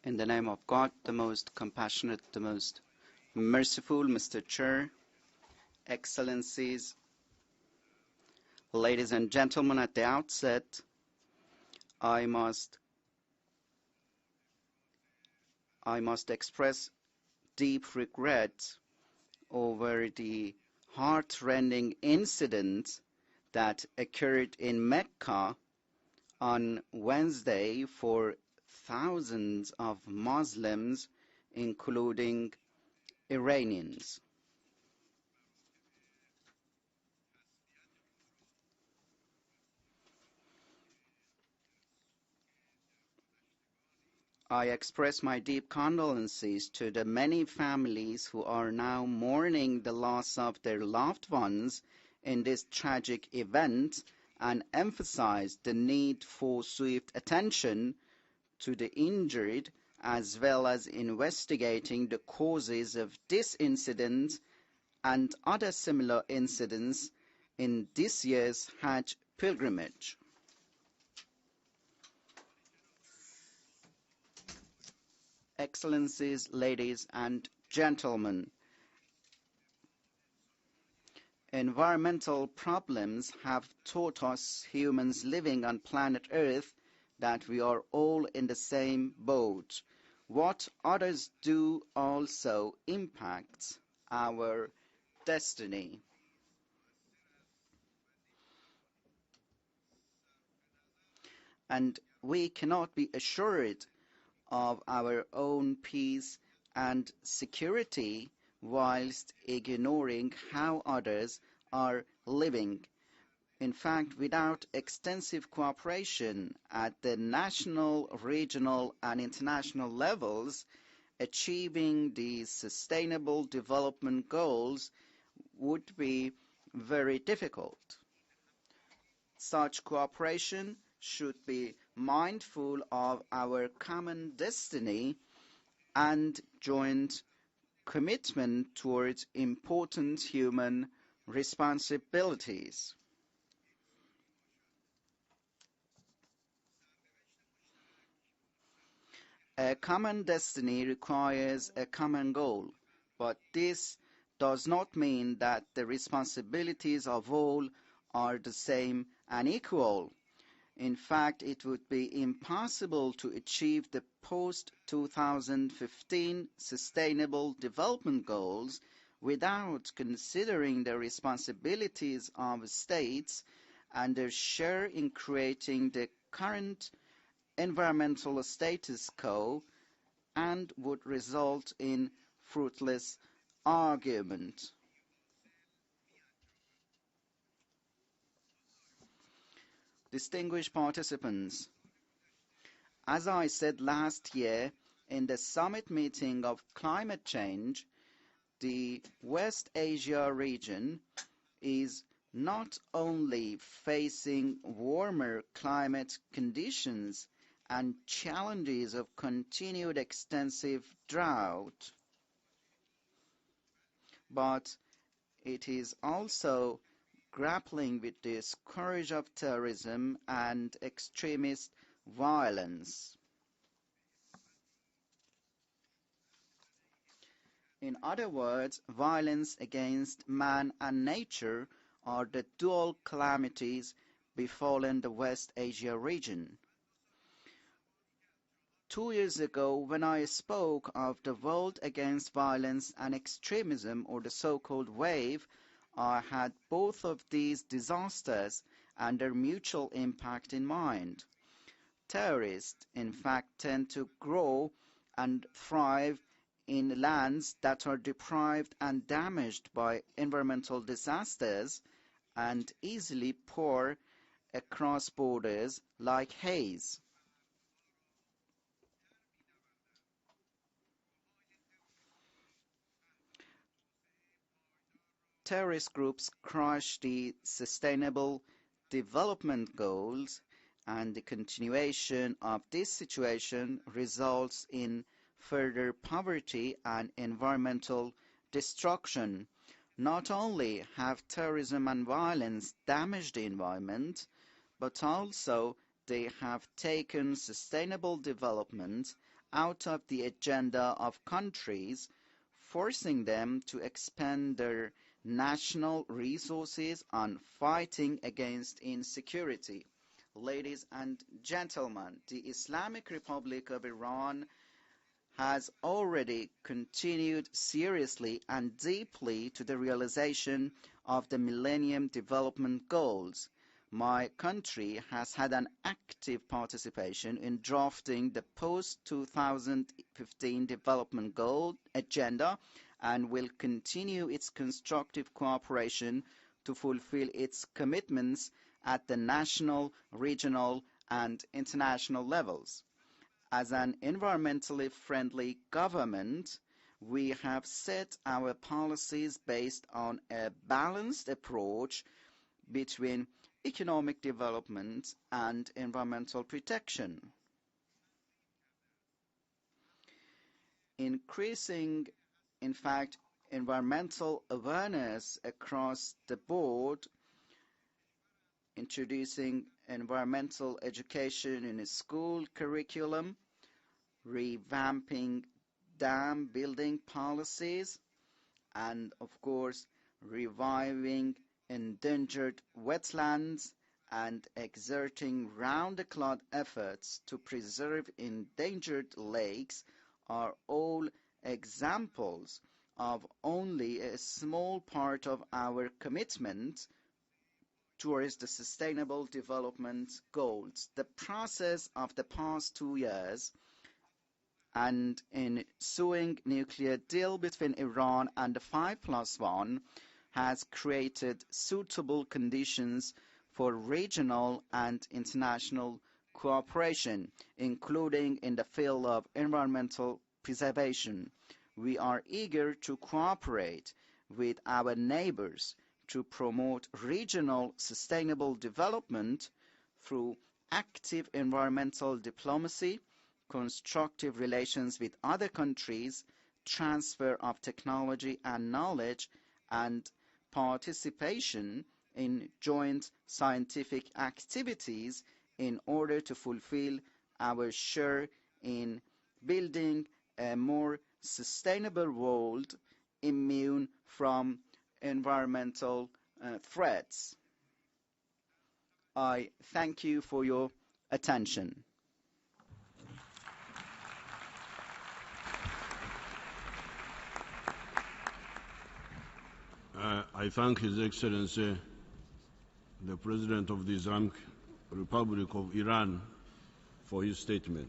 In the name of God, the most compassionate, the most merciful, Mr. Chair, Excellencies, ladies and gentlemen, at the outset, I must express deep regret over the heart-rending incident that occurred in Mecca on Wednesday for thousands of Muslims, including Iranians. I express my deep condolences to the many families who are now mourning the loss of their loved ones in this tragic event and emphasize the need for swift attention to the injured as well as investigating the causes of this incident and other similar incidents in this year's Hajj pilgrimage. Excellencies, ladies and gentlemen, environmental problems have taught us humans living on planet Earth that we are all in the same boat. What others do also impacts our destiny. And we cannot be assured of our own peace and security whilst ignoring how others are living. In fact, without extensive cooperation at the national, regional, and international levels, achieving the Sustainable Development Goals would be very difficult. Such cooperation should be mindful of our common destiny and joint commitment towards important human responsibilities. A common destiny requires a common goal, but this does not mean that the responsibilities of all are the same and equal. In fact, it would be impossible to achieve the post-2015 Sustainable Development Goals without considering the responsibilities of states and their share in creating the current environmental status quo, and would result in fruitless argument. Distinguished participants, as I said last year in the summit meeting of climate change, the West Asia region is not only facing warmer climate conditions and challenges of continued extensive drought, but it is also grappling with the scourge of terrorism and extremist violence. In other words, violence against man and nature are the dual calamities befallen the West Asia region. 2 years ago, when I spoke of the World Against Violence and Extremism, or the so-called WAVE, I had both of these disasters and their mutual impact in mind. Terrorists, in fact, tend to grow and thrive in lands that are deprived and damaged by environmental disasters and easily pour across borders like haze. Terrorist groups crush the Sustainable Development Goals, and the continuation of this situation results in further poverty and environmental destruction. Not only have terrorism and violence damaged the environment, but also they have taken sustainable development out of the agenda of countries, forcing them to expend their national resources on fighting against insecurity. Ladies and gentlemen, the Islamic Republic of Iran has already continued seriously and deeply to the realization of the Millennium Development Goals. My country has had an active participation in drafting the post-2015 development goal agenda and will continue its constructive cooperation to fulfill its commitments at the national, regional, and international levels. As an environmentally friendly government, we have set our policies based on a balanced approach between economic development and environmental protection. Increasing, in fact, environmental awareness across the board, introducing environmental education in a school curriculum, revamping dam building policies, and of course, reviving endangered wetlands and exerting round-the-clock efforts to preserve endangered lakes are all examples of only a small part of our commitment towards the Sustainable Development Goals. The process of the past 2 years and ensuing nuclear deal between Iran and the 5+1 has created suitable conditions for regional and international cooperation, including in the field of environmental preservation. We are eager to cooperate with our neighbors to promote regional sustainable development through active environmental diplomacy, constructive relations with other countries, transfer of technology and knowledge, and participation in joint scientific activities in order to fulfill our share in building a more sustainable world immune from environmental threats. I thank you for your attention. I thank His Excellency, the President of the Islamic Republic of Iran, for his statement.